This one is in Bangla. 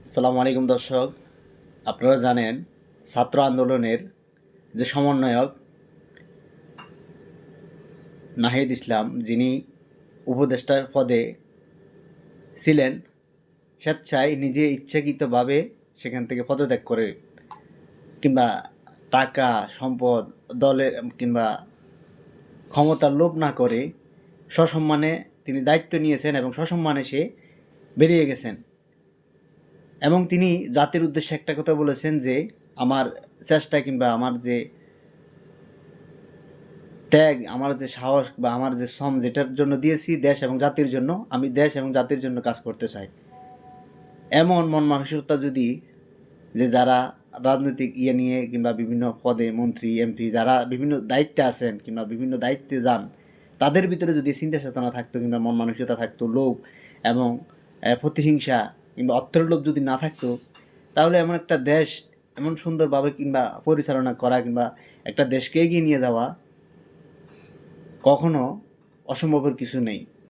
আসসালামু আলাইকুম দর্শক, আপনারা জানেন ছাত্র আন্দোলনের যে সমন্বয়ক নাহিদ ইসলাম, যিনি উপদেষ্টার পদে ছিলেন, স্বেচ্ছায় নিজে ইচ্ছাকৃতভাবে সেখান থেকে পদত্যাগ করে কিংবা টাকা সম্পদ দলের কিংবা ক্ষমতার লোভ না করে সসম্মানে তিনি দায়িত্ব নিয়েছেন এবং সসম্মানে সে বেরিয়ে গেছেন। এবং তিনি জাতির উদ্দেশ্যে একটা কথা বলেছেন যে আমার চেষ্টা কিংবা আমার যে ত্যাগ, আমার যে সাহস বা আমার যে শ্রম যেটার জন্য দিয়েছি দেশ এবং জাতির জন্য, আমি দেশ এবং জাতির জন্য কাজ করতে চাই। এমন মন মানসিকতা যদি যে যারা রাজনৈতিক নিয়ে কিংবা বিভিন্ন পদে মন্ত্রী এমপি যারা বিভিন্ন দায়িত্বে আছেন কিংবা বিভিন্ন দায়িত্বে যান, তাদের ভিতরে যদি চিন্তা চেতনা থাকতো কিংবা মন মানসিকতা থাকতো, লোভ এবং প্রতিহিংসা কিংবা অর্থের লোভ যদি না থাকতো, তাহলে এমন একটা দেশ এমন সুন্দরভাবে কিংবা পরিচালনা করা কিংবা একটা দেশকে এগিয়ে নিয়ে যাওয়া কখনো অসম্ভবের কিছু নেই।